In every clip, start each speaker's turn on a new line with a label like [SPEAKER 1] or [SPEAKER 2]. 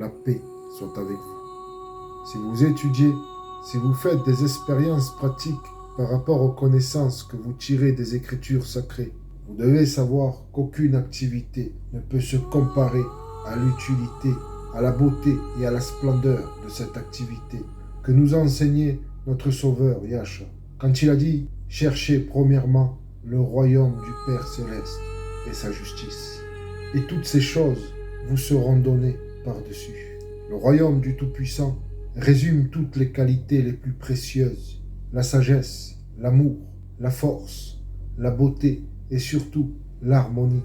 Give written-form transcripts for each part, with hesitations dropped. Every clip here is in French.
[SPEAKER 1] la paix soit avec vous. Si vous étudiez, si vous faites des expériences pratiques par rapport aux connaissances que vous tirez des Écritures sacrées, vous devez savoir qu'aucune activité ne peut se comparer à l'utilité, à la beauté et à la splendeur de cette activité que nous a enseigné notre Sauveur Yahshua, quand il a dit « Cherchez premièrement le royaume du Père Céleste et sa justice, et toutes ces choses vous seront données par-dessus. » Le royaume du Tout-Puissant résume toutes les qualités les plus précieuses, la sagesse, l'amour, la force, la beauté et surtout l'harmonie.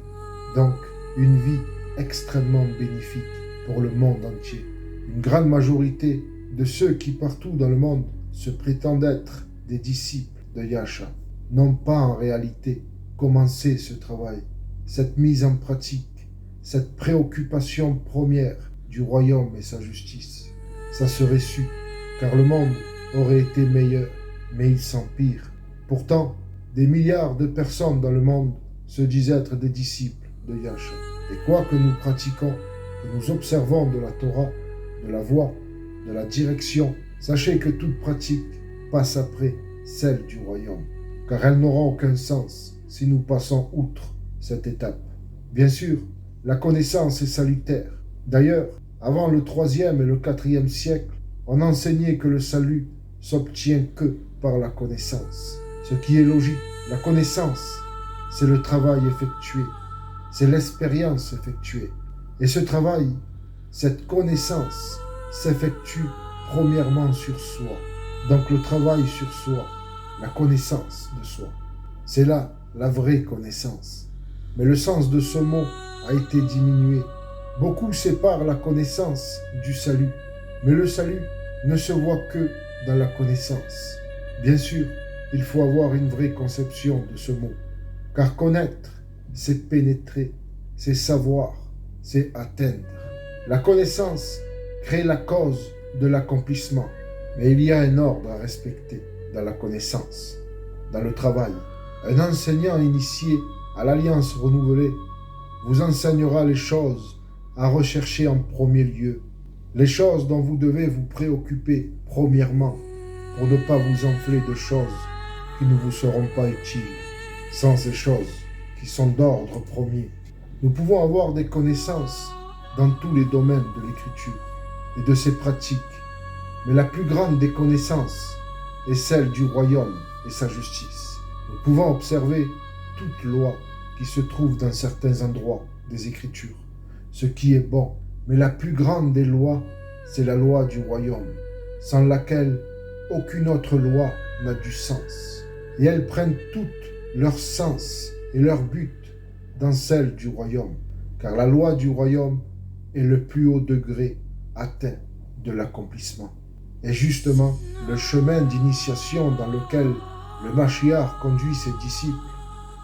[SPEAKER 1] Donc, une vie extrêmement bénéfique pour le monde entier. Une grande majorité de ceux qui partout dans le monde se prétendent être des disciples de Yahshua n'ont pas en réalité commencé ce travail, cette mise en pratique, cette préoccupation première du royaume et sa justice. Ça serait su, car le monde aurait été meilleur, mais il s'empire. Pourtant, des milliards de personnes dans le monde se disent être des disciples de Yahshua. Et quoi que nous pratiquons, que nous observons de la Torah, de la voie, de la direction, sachez que toute pratique passe après celle du royaume, car elle n'aura aucun sens si nous passons outre cette étape. Bien sûr, la connaissance est salutaire. D'ailleurs, avant le 3e et le 4e siècle, on enseignait que le salut s'obtient que par la connaissance. Ce qui est logique, la connaissance, c'est le travail effectué, c'est l'expérience effectuée. Et ce travail, cette connaissance, s'effectue premièrement sur soi. Donc le travail sur soi, la connaissance de soi, c'est là la vraie connaissance. Mais le sens de ce mot a été diminué. Beaucoup séparent la connaissance du salut, mais le salut ne se voit que dans la connaissance. Bien sûr, il faut avoir une vraie conception de ce mot, car connaître, c'est pénétrer, c'est savoir, c'est atteindre. La connaissance crée la cause de l'accomplissement, mais il y a un ordre à respecter dans la connaissance, dans le travail. Un enseignant initié à l'Alliance renouvelée vous enseignera les choses à rechercher en premier lieu, les choses dont vous devez vous préoccuper premièrement pour ne pas vous enfler de choses qui ne vous seront pas utiles. Sans ces choses qui sont d'ordre premier, nous pouvons avoir des connaissances dans tous les domaines de l'écriture et de ses pratiques, mais la plus grande des connaissances est celle du royaume et sa justice. Nous pouvons observer toute loi qui se trouve dans certains endroits des Écritures, ce qui est bon, mais la plus grande des lois, c'est la loi du royaume, sans laquelle aucune autre loi n'a du sens. Et elles prennent toutes leur sens et leur but dans celle du royaume, car la loi du royaume est le plus haut degré atteint de l'accomplissement. Et justement, le chemin d'initiation dans lequel le Mashiach conduit ses disciples,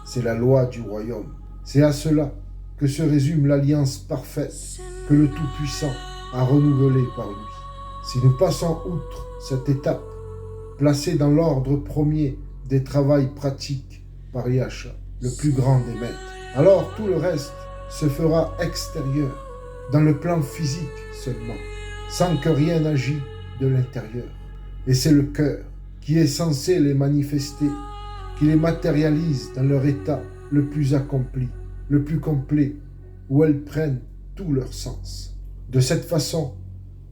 [SPEAKER 1] c'est la loi du royaume. C'est à cela que se résume l'alliance parfaite que le Tout-Puissant a renouvelée par lui. Si nous passons outre cette étape, placée dans l'ordre premier des travails pratiques par Yahshua, le plus grand des maîtres, alors tout le reste se fera extérieur, dans le plan physique seulement, sans que rien n'agisse de l'intérieur. Et c'est le cœur qui est censé les manifester, qui les matérialise dans leur état le plus accompli, le plus complet, où elles prennent tout leur sens. De cette façon,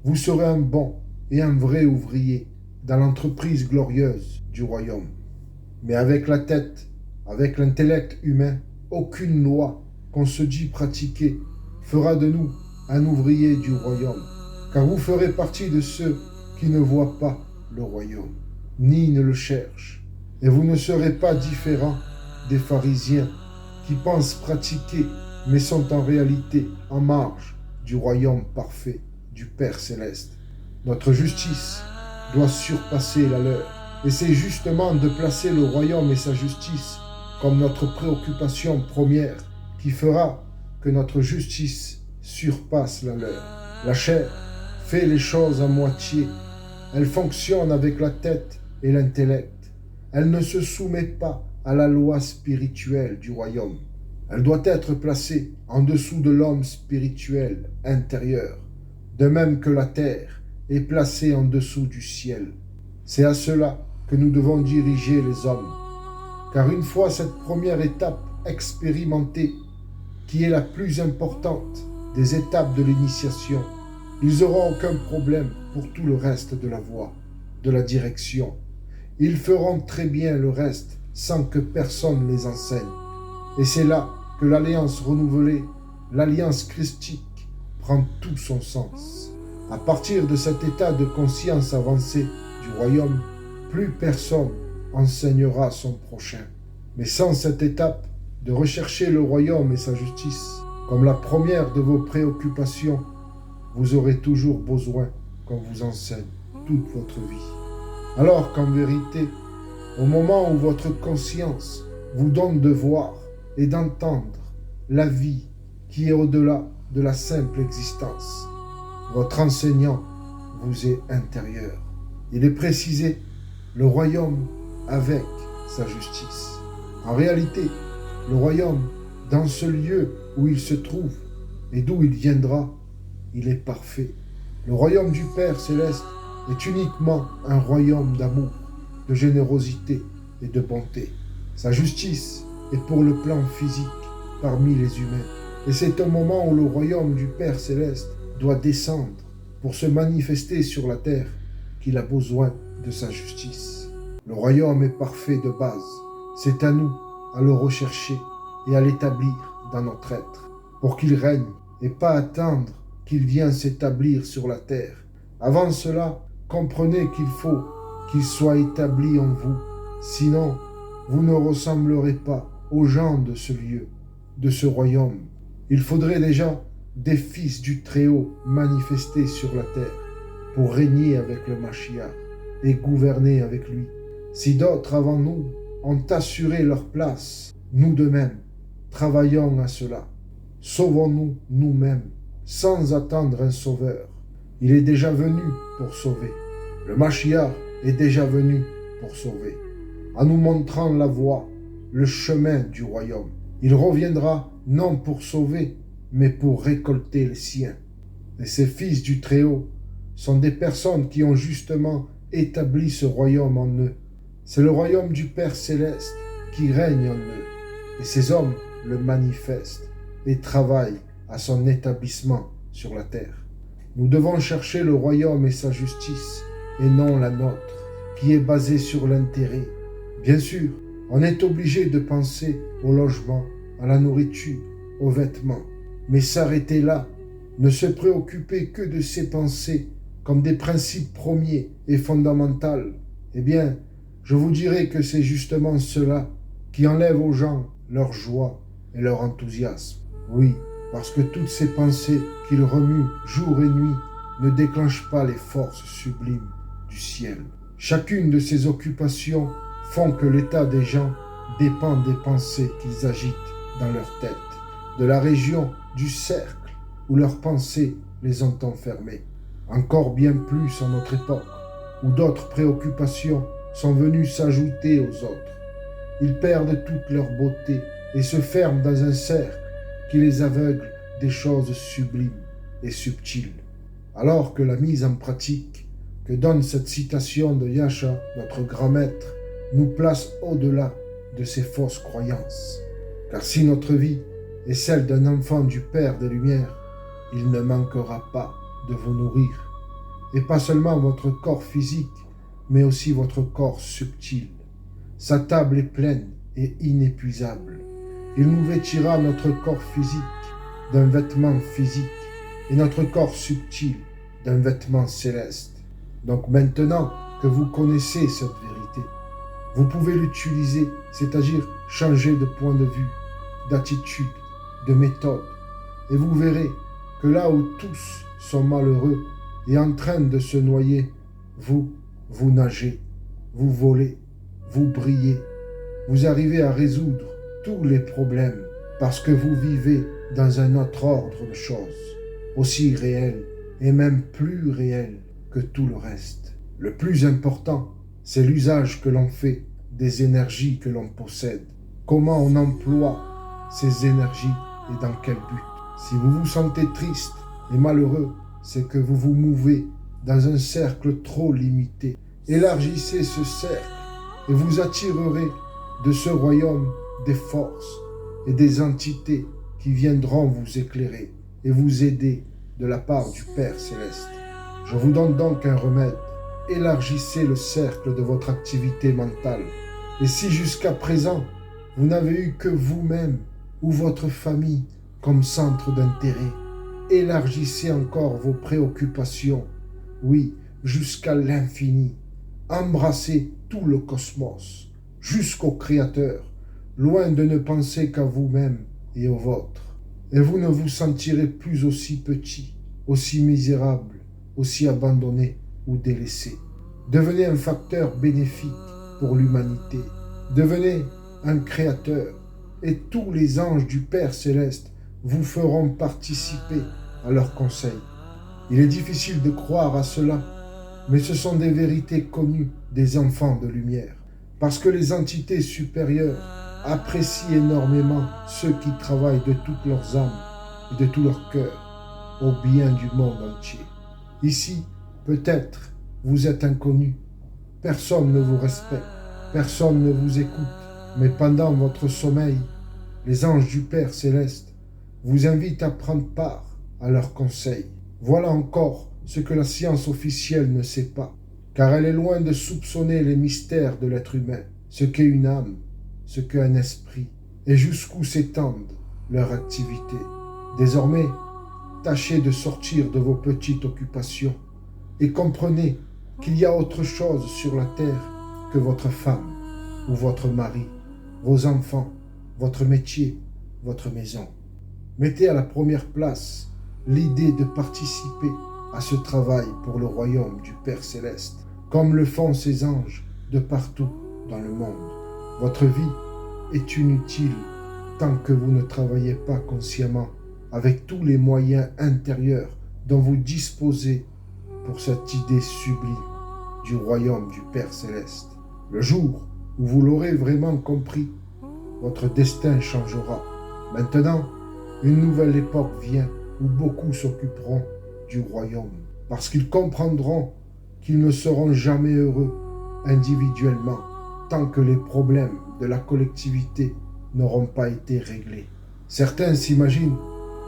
[SPEAKER 1] vous serez un bon et un vrai ouvrier dans l'entreprise glorieuse du royaume. Mais avec la tête, avec l'intellect humain, aucune loi qu'on se dit pratiquer fera de nous un ouvrier du royaume, car vous ferez partie de ceux qui ne voient pas le royaume, ni ne le cherchent, et vous ne serez pas différents des pharisiens qui pensent pratiquer, mais sont en réalité en marge du royaume parfait du Père Céleste. Notre justice doit surpasser la leur, et c'est justement de placer le royaume et sa justice comme notre préoccupation première qui fera que notre justice surpasse la leur. La chair fait les choses à moitié. Elle fonctionne avec la tête et l'intellect. Elle ne se soumet pas à la loi spirituelle du royaume. Elle doit être placée en dessous de l'homme spirituel intérieur de même que la terre est placée en dessous du ciel. C'est à cela que nous devons diriger les hommes. Car une fois cette première étape expérimentée, qui est la plus importante des étapes de l'initiation, ils n'auront aucun problème pour tout le reste de la voie, de la direction. Ils feront très bien le reste sans que personne les enseigne. Et c'est là que l'alliance renouvelée, l'alliance christique, prend tout son sens. À partir de cet état de conscience avancée du royaume, plus personne enseignera son prochain. Mais sans cette étape de rechercher le royaume et sa justice, comme la première de vos préoccupations, vous aurez toujours besoin qu'on vous enseigne toute votre vie. Alors qu'en vérité, au moment où votre conscience vous donne de voir et d'entendre la vie qui est au-delà de la simple existence, votre enseignant vous est intérieur. Il est précisé, le royaume avec sa justice. En réalité, le royaume, dans ce lieu où il se trouve et d'où il viendra, il est parfait. Le royaume du Père céleste est uniquement un royaume d'amour, de générosité et de bonté. Sa justice est pour le plan physique parmi les humains. Et c'est au moment où le royaume du Père céleste doit descendre pour se manifester sur la terre qu'il a besoin de sa justice. Le royaume est parfait de base. C'est à nous à le rechercher et à l'établir dans notre être pour qu'il règne et pas attendre qu'il vienne s'établir sur la terre. Avant cela, comprenez qu'il faut qu'il soit établi en vous. Sinon, vous ne ressemblerez pas aux gens de ce lieu, de ce royaume. Il faudrait déjà des fils du Très-Haut manifestés sur la terre pour régner avec le Mashiach et gouverner avec lui. Si d'autres avant nous ont assuré leur place, nous de même, travaillons à cela. Sauvons-nous nous-mêmes sans attendre un sauveur. Il est déjà venu pour sauver. Le Mashiach est déjà venu pour sauver, en nous montrant la voie, le chemin du royaume. Il reviendra non pour sauver, mais pour récolter les siens. Et ces fils du Très-Haut sont des personnes qui ont justement établi ce royaume en eux. C'est le royaume du Père céleste qui règne en eux. Et ces hommes le manifestent et travaillent à son établissement sur la terre. Nous devons chercher le royaume et sa justice, et non la nôtre, qui est basée sur l'intérêt. Bien sûr, on est obligé de penser au logement, à la nourriture, aux vêtements. Mais s'arrêter là, ne se préoccuper que de ces pensées comme des principes premiers et fondamentaux, eh bien, je vous dirai que c'est justement cela qui enlève aux gens leur joie et leur enthousiasme. Oui, parce que toutes ces pensées qu'ils remuent jour et nuit ne déclenchent pas les forces sublimes du ciel. Chacune de ces occupations font que l'état des gens dépend des pensées qu'ils agitent dans leur tête, de la région du cercle où leurs pensées les ont enfermés. Encore bien plus en notre époque, où d'autres préoccupations sont venues s'ajouter aux autres. Ils perdent toute leur beauté et se ferment dans un cercle qui les aveugle des choses sublimes et subtiles. Alors que la mise en pratique que donne cette citation de Yasha, notre grand maître, nous place au-delà de ces fausses croyances. Car si notre vie est celle d'un enfant du Père des Lumières, il ne manquera pas de vous nourrir. Et pas seulement votre corps physique, mais aussi votre corps subtil. Sa table est pleine et inépuisable. Il nous vêtira notre corps physique d'un vêtement physique et notre corps subtil d'un vêtement céleste. Donc maintenant que vous connaissez cette vérité, vous pouvez l'utiliser, c'est-à-dire changer de point de vue, d'attitude, de méthode. Et vous verrez que là où tous sont malheureux et en train de se noyer, vous nagez, vous volez, vous brillez, vous arrivez à résoudre tous les problèmes parce que vous vivez dans un autre ordre de choses, aussi réel et même plus réel que tout le reste. Le plus important, c'est l'usage que l'on fait des énergies que l'on possède. Comment on emploie ces énergies et dans quel but. Si vous vous sentez triste et malheureux, c'est que vous vous mouvez dans un cercle trop limité. Élargissez ce cercle et vous attirerez de ce royaume des forces et des entités qui viendront vous éclairer et vous aider de la part du Père Céleste. Je vous donne donc un remède. Élargissez le cercle de votre activité mentale. Et si jusqu'à présent, vous n'avez eu que vous-même ou votre famille comme centre d'intérêt, élargissez encore vos préoccupations, oui, jusqu'à l'infini. Embrassez tout le cosmos, jusqu'au Créateur, loin de ne penser qu'à vous-même et aux vôtres. Et vous ne vous sentirez plus aussi petit, aussi misérable, aussi abandonné ou délaissé. Devenez un facteur bénéfique pour l'humanité. Devenez un créateur et tous les anges du Père Céleste vous feront participer à leurs conseils. Il est difficile de croire à cela, mais ce sont des vérités connues des enfants de lumière, parce que les entités supérieures apprécient énormément ceux qui travaillent de toutes leurs âmes et de tout leur cœur au bien du monde entier. Ici, peut-être, vous êtes inconnu. Personne ne vous respecte, personne ne vous écoute, mais pendant votre sommeil, les anges du Père Céleste vous invitent à prendre part à leurs conseils. Voilà encore ce que la science officielle ne sait pas, car elle est loin de soupçonner les mystères de l'être humain, ce qu'est une âme, ce qu'est un esprit, et jusqu'où s'étendent leurs activités. Désormais, tâchez de sortir de vos petites occupations et comprenez qu'il y a autre chose sur la terre que votre femme ou votre mari, vos enfants, votre métier, votre maison. Mettez à la première place l'idée de participer à ce travail pour le royaume du Père Céleste, comme le font ces anges de partout dans le monde. Votre vie est inutile tant que vous ne travaillez pas consciemment avec tous les moyens intérieurs dont vous disposez pour cette idée sublime du royaume du Père Céleste. Le jour où vous l'aurez vraiment compris, votre destin changera. Maintenant, une nouvelle époque vient où beaucoup s'occuperont du royaume, parce qu'ils comprendront qu'ils ne seront jamais heureux individuellement tant que les problèmes de la collectivité n'auront pas été réglés. Certains s'imaginent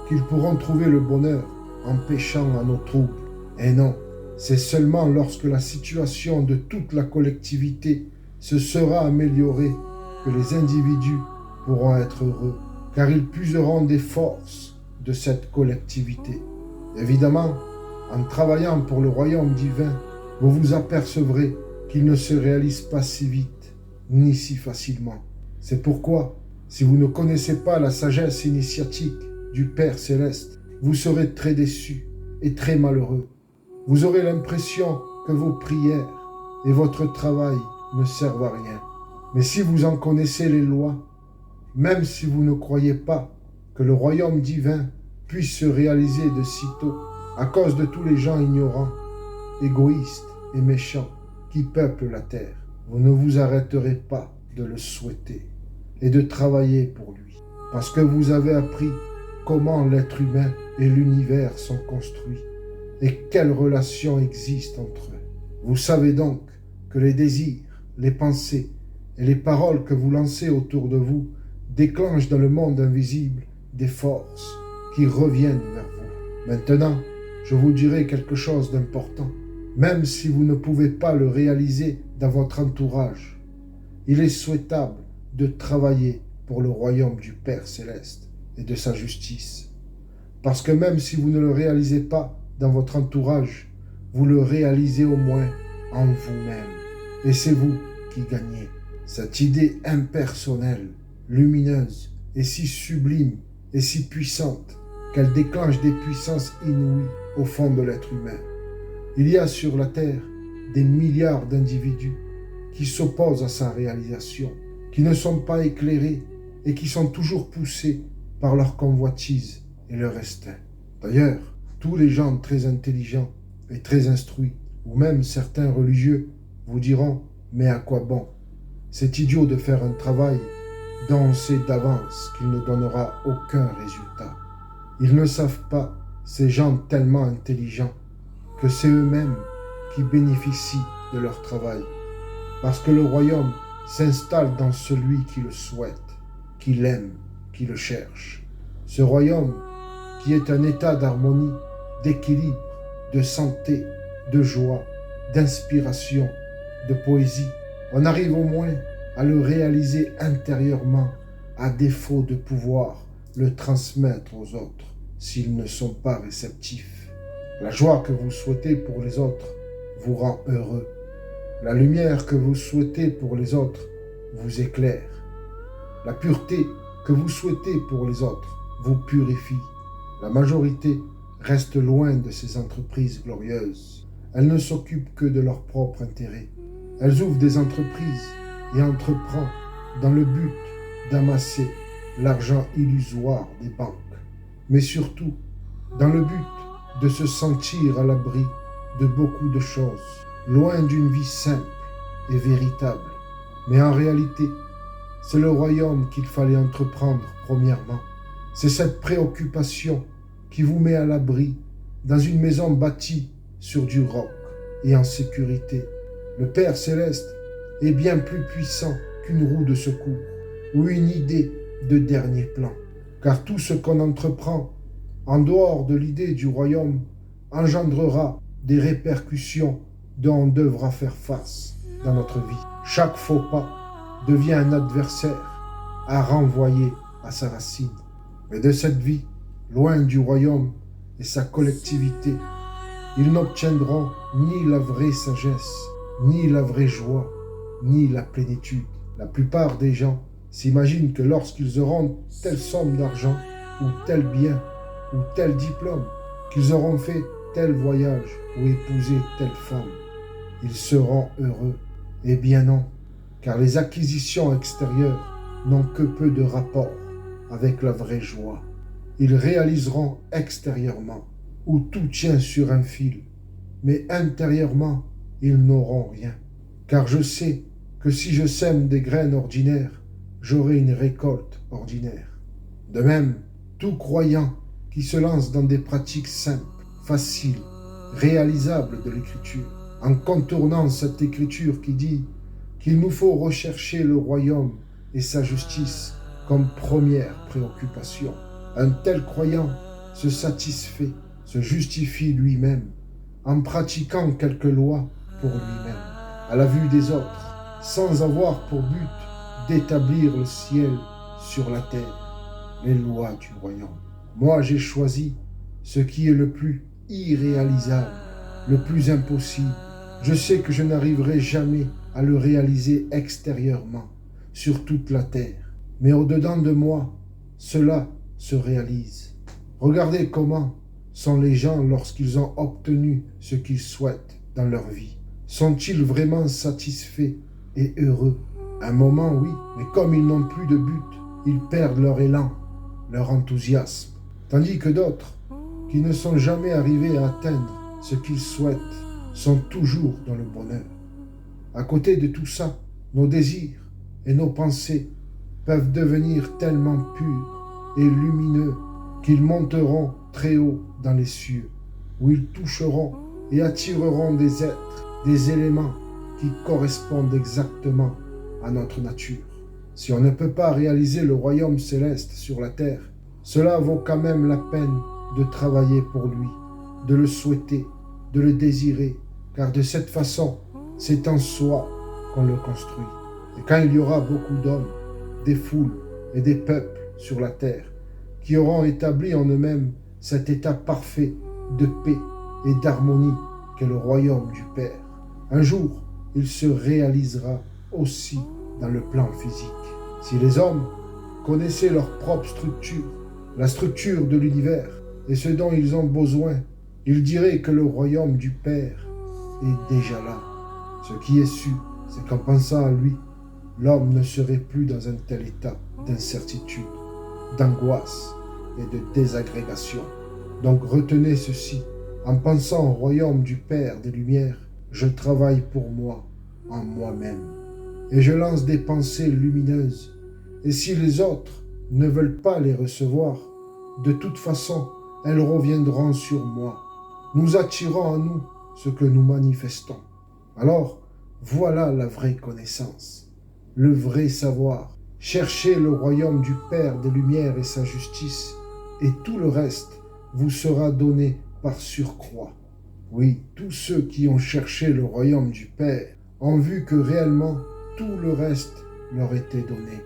[SPEAKER 1] qu'ils pourront trouver le bonheur en péchant à nos troubles. Et non, c'est seulement lorsque la situation de toute la collectivité se sera améliorée que les individus pourront être heureux, car ils puiseront des forces de cette collectivité. Évidemment, en travaillant pour le royaume divin, vous vous apercevrez qu'il ne se réalise pas si vite, ni si facilement. C'est pourquoi, si vous ne connaissez pas la sagesse initiatique du Père Céleste, vous serez très déçus et très malheureux. Vous aurez l'impression que vos prières et votre travail ne servent à rien. Mais si vous en connaissez les lois, même si vous ne croyez pas que le royaume divin puisse se réaliser de sitôt, à cause de tous les gens ignorants, égoïstes et méchants qui peuplent la terre, vous ne vous arrêterez pas de le souhaiter et de travailler pour lui, parce que vous avez appris comment l'être humain et l'univers sont construits et quelles relations existent entre eux. Vous savez donc que les désirs, les pensées et les paroles que vous lancez autour de vous déclenchent dans le monde invisible des forces qui reviennent vers vous. Maintenant, je vous dirai quelque chose d'important. Même si vous ne pouvez pas le réaliser dans votre entourage, il est souhaitable de travailler pour le royaume du Père Céleste et de sa justice. Parce que même si vous ne le réalisez pas dans votre entourage, vous le réalisez au moins en vous-même. Et c'est vous qui gagnez. Cette idée impersonnelle, lumineuse et si sublime et si puissante qu'elle déclenche des puissances inouïes au fond de l'être humain. Il y a sur la terre des milliards d'individus qui s'opposent à sa réalisation, qui ne sont pas éclairés et qui sont toujours poussés par leur convoitise et leur instinct. D'ailleurs, tous les gens très intelligents et très instruits, ou même certains religieux, vous diront « mais à quoi bon? C'est idiot de faire un travail dont on sait d'avance qu'il ne donnera aucun résultat. » Ils ne savent pas ces gens tellement intelligents que c'est eux-mêmes qui bénéficient de leur travail. Parce que le royaume s'installe dans celui qui le souhaite, qui l'aime, qui le cherche. Ce royaume qui est un état d'harmonie, d'équilibre, de santé, de joie, d'inspiration, de poésie. On arrive au moins à le réaliser intérieurement, à défaut de pouvoir le transmettre aux autres s'ils ne sont pas réceptifs. La joie que vous souhaitez pour les autres vous rend heureux. La lumière que vous souhaitez pour les autres vous éclaire. La pureté que vous souhaitez pour les autres vous purifie. La majorité reste loin de ces entreprises glorieuses. Elles ne s'occupent que de leur propre intérêt. Elles ouvrent des entreprises et entreprennent dans le but d'amasser l'argent illusoire des banques, mais surtout dans le but de se sentir à l'abri de beaucoup de choses, loin d'une vie simple et véritable. Mais en réalité, c'est le royaume qu'il fallait entreprendre premièrement. C'est cette préoccupation qui vous met à l'abri dans une maison bâtie sur du roc et en sécurité. Le Père Céleste est bien plus puissant qu'une roue de secours ou une idée de dernier plan. Car tout ce qu'on entreprend en dehors de l'idée du royaume engendrera des répercussions dont on devra faire face dans notre vie. Chaque faux pas devient un adversaire à renvoyer à sa racine. Mais de cette vie, loin du royaume et sa collectivité, ils n'obtiendront ni la vraie sagesse, ni la vraie joie, ni la plénitude. La plupart des gens s'imaginent que lorsqu'ils auront telle somme d'argent, ou tel bien, ou tel diplôme, qu'ils auront fait tel voyage ou épousé telle femme, ils seront heureux. Eh bien non, car les acquisitions extérieures n'ont que peu de rapport avec la vraie joie. Ils réaliseront extérieurement, où tout tient sur un fil, mais intérieurement, ils n'auront rien. Car je sais que si je sème des graines ordinaires, j'aurai une récolte ordinaire. De même, tout croyant qui se lance dans des pratiques simples, faciles, réalisables de l'écriture, en contournant cette écriture qui dit qu'il nous faut rechercher le royaume et sa justice comme première préoccupation. Un tel croyant se satisfait, se justifie lui-même en pratiquant quelques lois pour lui-même, à la vue des autres, sans avoir pour but d'établir le ciel sur la terre, les lois du royaume. Moi, j'ai choisi ce qui est le plus irréalisable, le plus impossible. Je sais que je n'arriverai jamais à le réaliser extérieurement, sur toute la terre. Mais au-dedans de moi, cela se réalise. Regardez comment sont les gens lorsqu'ils ont obtenu ce qu'ils souhaitent dans leur vie. Sont-ils vraiment satisfaits et heureux? Un moment, oui, mais comme ils n'ont plus de but, ils perdent leur élan, leur enthousiasme. Tandis que d'autres, qui ne sont jamais arrivés à atteindre ce qu'ils souhaitent, sont toujours dans le bonheur. À côté de tout ça, nos désirs et nos pensées peuvent devenir tellement purs et lumineux qu'ils monteront très haut dans les cieux, où ils toucheront et attireront des êtres, des éléments qui correspondent exactement à notre nature. Si on ne peut pas réaliser le royaume céleste sur la terre, cela vaut quand même la peine de travailler pour lui, de le souhaiter, de le désirer, car de cette façon, c'est en soi qu'on le construit. Et quand il y aura beaucoup d'hommes, des foules et des peuples sur la terre, qui auront établi en eux-mêmes cet état parfait de paix et d'harmonie qu'est le royaume du Père, un jour, il se réalisera aussi dans le plan physique. Si les hommes connaissaient leur propre structure, la structure de l'univers et ce dont ils ont besoin, ils diraient que le royaume du Père est déjà là. Ce qui est sûr, c'est qu'en pensant à lui, l'homme ne serait plus dans un tel état d'incertitude, d'angoisse et de désagrégation. Donc retenez ceci, en pensant au royaume du Père des Lumières, je travaille pour moi, en moi-même, et je lance des pensées lumineuses. Et si les autres ne veulent pas les recevoir, de toute façon, elles reviendront sur moi. Nous attirons à nous ce que nous manifestons. Alors, voilà la vraie connaissance, le vrai savoir. Cherchez le royaume du Père des Lumières et sa justice, et tout le reste vous sera donné par surcroît. Oui, tous ceux qui ont cherché le royaume du Père ont vu que réellement tout le reste leur était donné.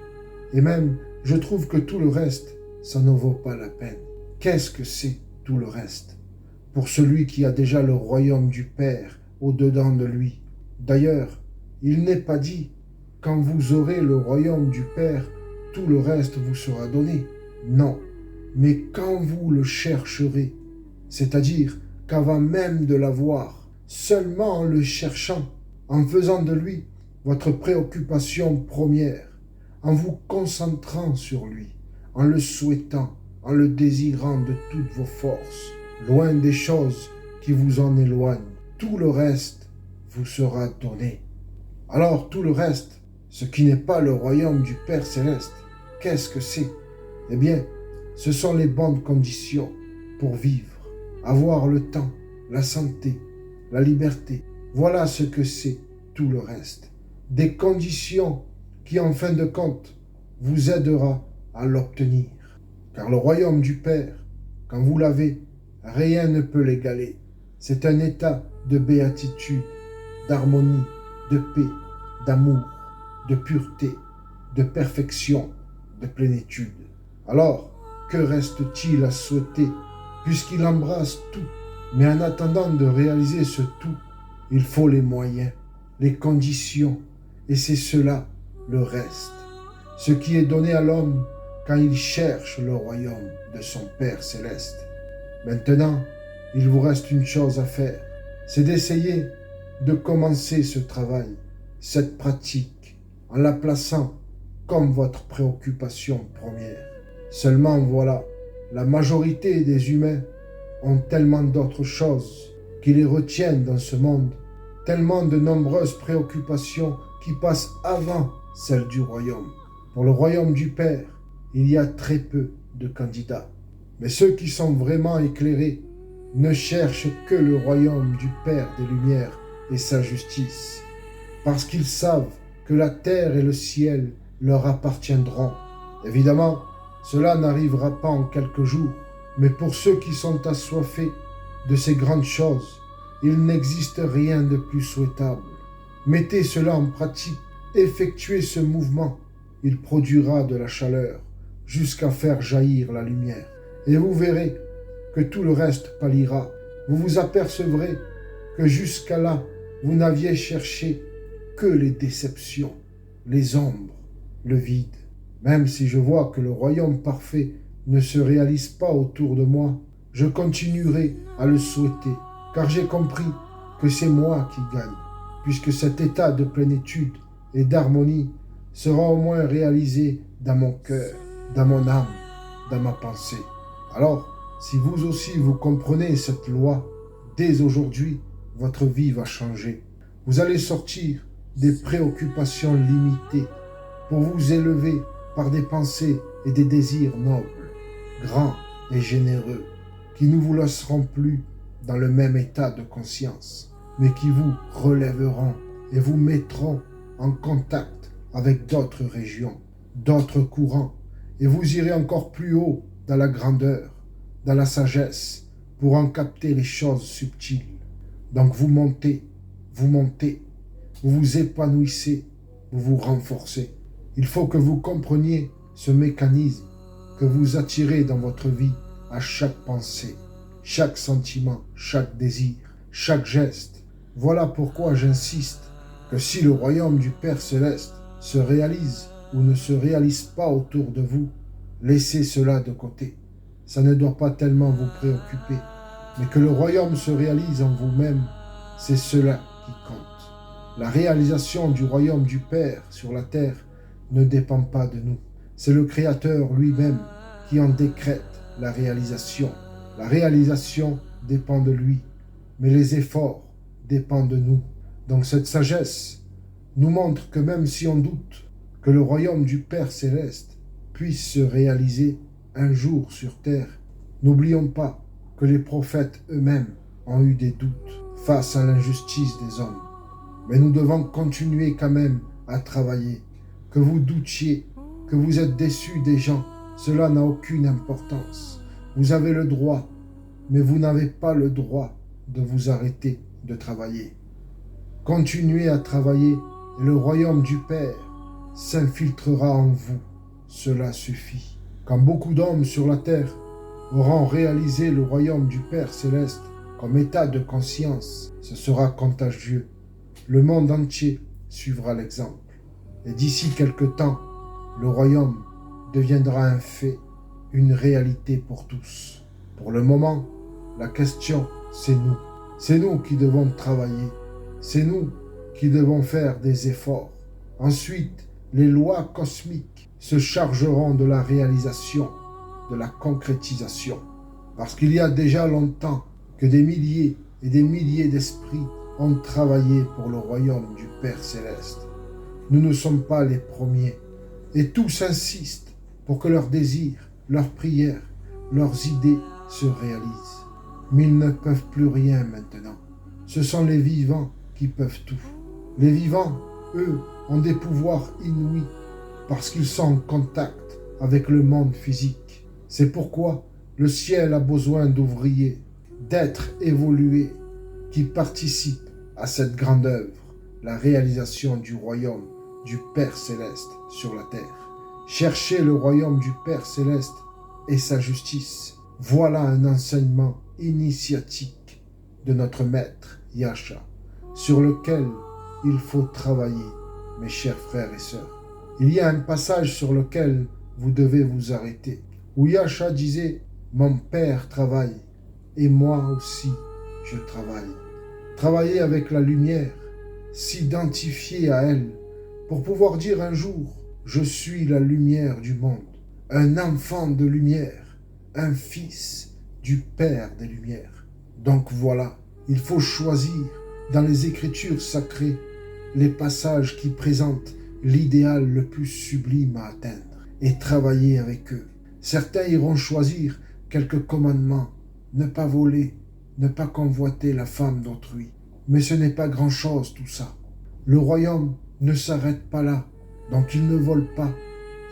[SPEAKER 1] Et même, je trouve que tout le reste, ça ne vaut pas la peine. Qu'est-ce que c'est tout le reste? Pour celui qui a déjà le royaume du Père au-dedans de lui. D'ailleurs, il n'est pas dit, quand vous aurez le royaume du Père, tout le reste vous sera donné. Non, mais quand vous le chercherez, c'est-à-dire qu'avant même de l'avoir, seulement en le cherchant, en faisant de lui votre préoccupation première, en vous concentrant sur lui, en le souhaitant, en le désirant de toutes vos forces, loin des choses qui vous en éloignent, tout le reste vous sera donné. Alors tout le reste, ce qui n'est pas le royaume du Père Céleste, qu'est-ce que c'est? Eh bien, ce sont les bonnes conditions pour vivre, avoir le temps, la santé, la liberté. Voilà ce que c'est tout le reste. Des conditions qui, en fin de compte, vous aidera à l'obtenir. Car le royaume du Père, quand vous l'avez, rien ne peut l'égaler. C'est un état de béatitude, d'harmonie, de paix, d'amour, de pureté, de perfection, de plénitude. Alors, que reste-t-il à souhaiter, puisqu'il embrasse tout? Mais en attendant de réaliser ce tout, il faut les moyens, les conditions, et c'est cela le reste. Ce qui est donné à l'homme quand il cherche le royaume de son Père céleste. Maintenant, il vous reste une chose à faire, c'est d'essayer de commencer ce travail, cette pratique, en la plaçant comme votre préoccupation première. Seulement voilà, la majorité des humains ont tellement d'autres choses qui les retiennent dans ce monde, tellement de nombreuses préoccupations qui passent avant celles du royaume. Pour le royaume du Père, il y a très peu de candidats. Mais ceux qui sont vraiment éclairés ne cherchent que le royaume du Père des Lumières et sa justice, parce qu'ils savent que la terre et le ciel leur appartiendront. Évidemment, cela n'arrivera pas en quelques jours, mais pour ceux qui sont assoiffés de ces grandes choses, il n'existe rien de plus souhaitable. Mettez cela en pratique, effectuez ce mouvement, il produira de la chaleur jusqu'à faire jaillir la lumière. Et vous verrez que tout le reste pâlira. Vous vous apercevrez que jusqu'à là, vous n'aviez cherché que les déceptions, les ombres, le vide. Même si je vois que le royaume parfait ne se réalise pas autour de moi, je continuerai à le souhaiter, car j'ai compris que c'est moi qui gagne, puisque cet état de plénitude et d'harmonie sera au moins réalisé dans mon cœur, dans mon âme, dans ma pensée. Alors, si vous aussi vous comprenez cette loi, dès aujourd'hui, votre vie va changer. Vous allez sortir des préoccupations limitées pour vous élever par des pensées et des désirs nobles, grands et généreux, qui ne vous laisseront plus dans le même état de conscience, mais qui vous relèveront et vous mettront en contact avec d'autres régions, d'autres courants, et vous irez encore plus haut dans la grandeur, dans la sagesse, pour en capter les choses subtiles. Donc vous montez, vous vous épanouissez, vous vous renforcez. Il faut que vous compreniez ce mécanisme que vous attirez dans votre vie à chaque pensée, chaque sentiment, chaque désir, chaque geste. Voilà pourquoi j'insiste que si le royaume du Père Céleste se réalise ou ne se réalise pas autour de vous, laissez cela de côté. Ça ne doit pas tellement vous préoccuper, mais que le royaume se réalise en vous-même, c'est cela qui compte. La réalisation du royaume du Père sur la terre ne dépend pas de nous. C'est le Créateur lui-même qui en décrète la réalisation. La réalisation dépend de lui, mais les efforts dépendent de nous. Donc cette sagesse nous montre que même si on doute que le royaume du Père Céleste puisse se réaliser un jour sur terre, n'oublions pas que les prophètes eux-mêmes ont eu des doutes face à l'injustice des hommes. Mais nous devons continuer quand même à travailler. Que vous doutiez, que vous êtes déçus des gens, cela n'a aucune importance. Vous avez le droit, mais vous n'avez pas le droit de vous arrêter de travailler. Continuez à travailler et le royaume du Père s'infiltrera en vous. Cela suffit. Quand beaucoup d'hommes sur la terre auront réalisé le royaume du Père céleste comme état de conscience, ce sera contagieux. Le monde entier suivra l'exemple. Et d'ici quelque temps, le royaume deviendra un fait, une réalité pour tous. Pour le moment, la question, c'est nous. C'est nous qui devons travailler. C'est nous qui devons faire des efforts. Ensuite, les lois cosmiques se chargeront de la réalisation, de la concrétisation. Parce qu'il y a déjà longtemps que des milliers et des milliers d'esprits ont travaillé pour le royaume du Père céleste. Nous ne sommes pas les premiers. Et tous insistent pour que leurs désirs, leurs prières, leurs idées se réalisent. Mais ils ne peuvent plus rien maintenant. Ce sont les vivants qui peuvent tout. Les vivants, eux, ont des pouvoirs inouïs parce qu'ils sont en contact avec le monde physique. C'est pourquoi le ciel a besoin d'ouvriers, d'êtres évolués qui participent à cette grande œuvre, la réalisation du royaume du Père céleste sur la terre. Cherchez le royaume du Père céleste et sa justice. Voilà un enseignement initiatique de notre maître Yasha, sur lequel il faut travailler, mes chers frères et sœurs. Il y a un passage sur lequel vous devez vous arrêter, où Yasha disait « Mon Père travaille, et moi aussi je travaille ». Travailler avec la lumière, s'identifier à elle, pour pouvoir dire un jour « Je suis la lumière du monde », un enfant de lumière, un fils du Père des Lumières. Donc voilà, il faut choisir dans les Écritures sacrées les passages qui présentent l'idéal le plus sublime à atteindre et travailler avec eux. Certains iront choisir quelques commandements, ne pas voler, ne pas convoiter la femme d'autrui. Mais ce n'est pas grand-chose tout ça. Le royaume ne s'arrête pas là, donc ils ne volent pas,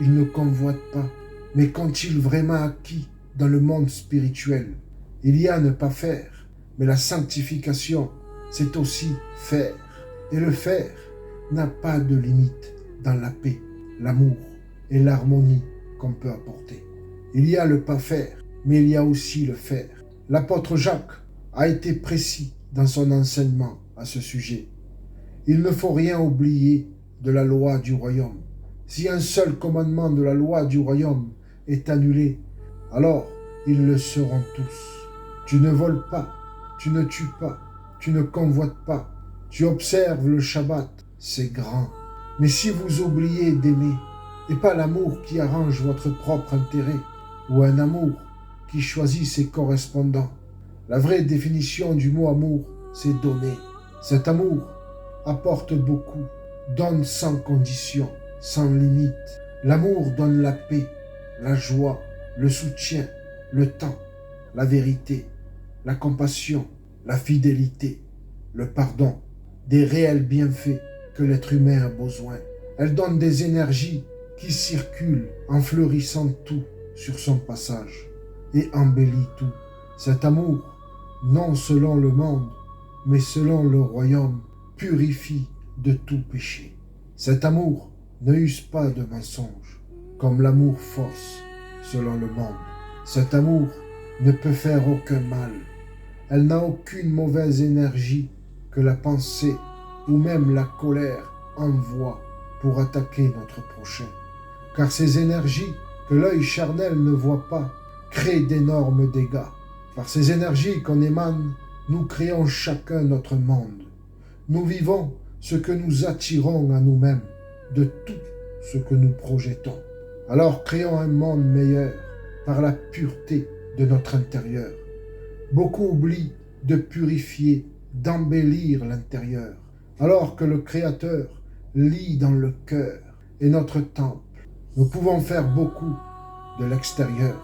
[SPEAKER 1] ils ne convoitent pas. Mais qu'ont-ils vraiment acquis dans le monde spirituel? Il y a à ne pas faire, mais la sanctification, c'est aussi faire. Et le faire n'a pas de limite dans la paix, l'amour et l'harmonie qu'on peut apporter. Il y a le pas faire, mais il y a aussi le faire. L'apôtre Jacques a été précis dans son enseignement à ce sujet. Il ne faut rien oublier de la loi du royaume. Si un seul commandement de la loi du royaume est annulé, alors ils le seront tous. Tu ne voles pas, tu ne tues pas, tu ne convoites pas, tu observes le Shabbat, c'est grand. Mais si vous oubliez d'aimer, et pas l'amour qui arrange votre propre intérêt, ou un amour qui choisit ses correspondants, la vraie définition du mot amour, c'est donner. Cet amour apporte beaucoup, donne sans condition, sans limite. L'amour donne la paix, la joie, le soutien, le temps, la vérité, la compassion, la fidélité, le pardon, des réels bienfaits que l'être humain a besoin. Elle donne des énergies qui circulent en fleurissant tout sur son passage et embellit tout. Cet amour, non selon le monde, mais selon le royaume, purifie de tout péché. Cet amour ne use pas de mensonges, comme l'amour fausse selon le monde. Cet amour ne peut faire aucun mal. Elle n'a aucune mauvaise énergie que la pensée ou même la colère envoie pour attaquer notre prochain. Car ces énergies que l'œil charnel ne voit pas créent d'énormes dégâts. Par ces énergies qu'on émane, nous créons chacun notre monde. Nous vivons ce que nous attirons à nous-mêmes de tout ce que nous projetons. Alors créons un monde meilleur par la pureté de notre intérieur. Beaucoup oublient de purifier, d'embellir l'intérieur, alors que le Créateur lit dans le cœur et notre temple. Nous pouvons faire beaucoup de l'extérieur,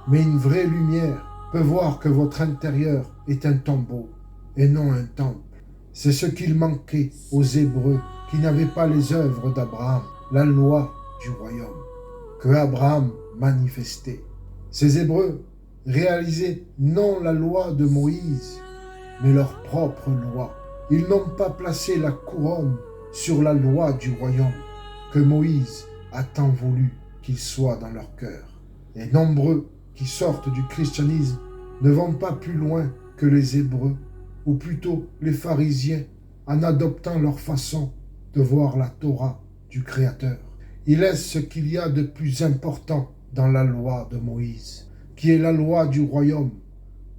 [SPEAKER 1] mais une vraie lumière peut voir que votre intérieur est un tombeau et non un temple. C'est ce qu'il manquait aux Hébreux qui n'avaient pas les œuvres d'Abraham, la loi du royaume, que Abraham manifestait. Ces Hébreux réalisaient non la loi de Moïse, mais leur propre loi. Ils n'ont pas placé la couronne sur la loi du royaume que Moïse a tant voulu qu'il soit dans leur cœur. Les nombreux qui sortent du christianisme ne vont pas plus loin que les Hébreux, ou plutôt les pharisiens, en adoptant leur façon de voir la Torah du Créateur. Ils laissent ce qu'il y a de plus important dans la loi de Moïse, qui est la loi du royaume,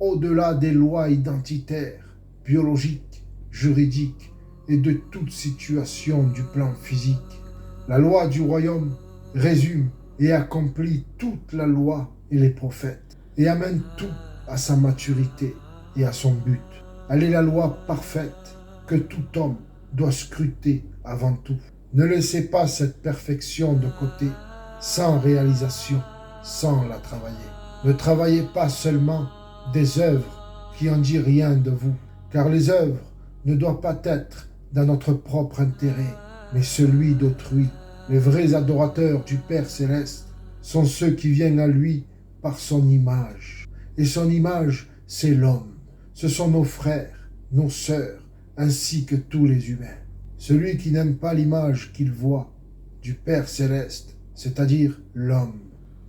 [SPEAKER 1] au-delà des lois identitaires, biologiques, juridiques et de toute situation du plan physique. La loi du royaume résume et accomplit toute la loi et les prophètes, et amène tout à sa maturité et à son but. Elle est la loi parfaite que tout homme doit scruter avant tout. Ne laissez pas cette perfection de côté, sans réalisation, sans la travailler. Ne travaillez pas seulement des œuvres qui en disent rien de vous, car les œuvres ne doivent pas être dans notre propre intérêt, mais celui d'autrui. Les vrais adorateurs du Père Céleste sont ceux qui viennent à lui par son image. Et son image, c'est l'homme. Ce sont nos frères, nos sœurs, ainsi que tous les humains. Celui qui n'aime pas l'image qu'il voit du Père Céleste, c'est-à-dire l'homme,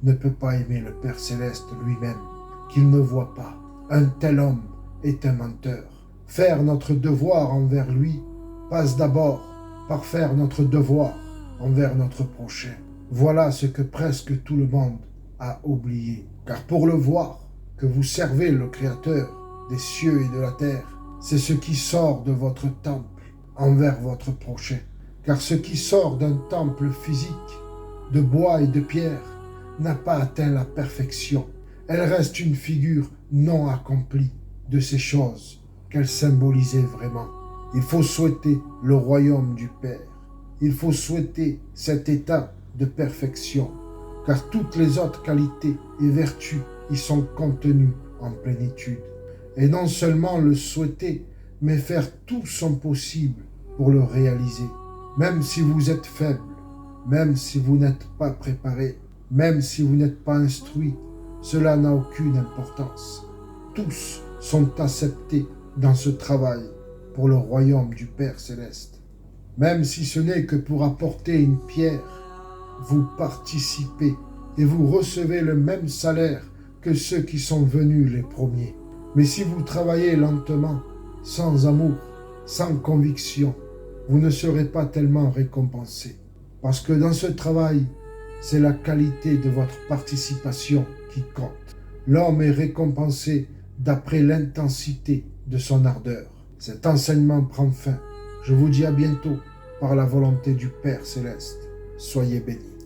[SPEAKER 1] ne peut pas aimer le Père Céleste lui-même, qu'il ne voit pas. Un tel homme est un menteur. Faire notre devoir envers lui passe d'abord par faire notre devoir envers notre prochain. Voilà ce que presque tout le monde a oublié. Car pour le voir, que vous servez le Créateur des cieux et de la terre, c'est ce qui sort de votre temple envers votre prochain. Car ce qui sort d'un temple physique, de bois et de pierre, n'a pas atteint la perfection. Elle reste une figure non accomplie de ces choses qu'elle symbolisait vraiment. Il faut souhaiter le royaume du Père. Il faut souhaiter cet état de perfection, car toutes les autres qualités et vertus y sont contenues en plénitude. Et non seulement le souhaiter, mais faire tout son possible pour le réaliser. Même si vous êtes faible, même si vous n'êtes pas préparé, même si vous n'êtes pas instruit, cela n'a aucune importance. Tous sont acceptés dans ce travail pour le royaume du Père Céleste. Même si ce n'est que pour apporter une pierre, vous participez et vous recevez le même salaire que ceux qui sont venus les premiers. Mais si vous travaillez lentement, sans amour, sans conviction, vous ne serez pas tellement récompensé. Parce que dans ce travail, c'est la qualité de votre participation qui compte. L'homme est récompensé d'après l'intensité de son ardeur. Cet enseignement prend fin. Je vous dis à bientôt par la volonté du Père Céleste. Soyez bénis.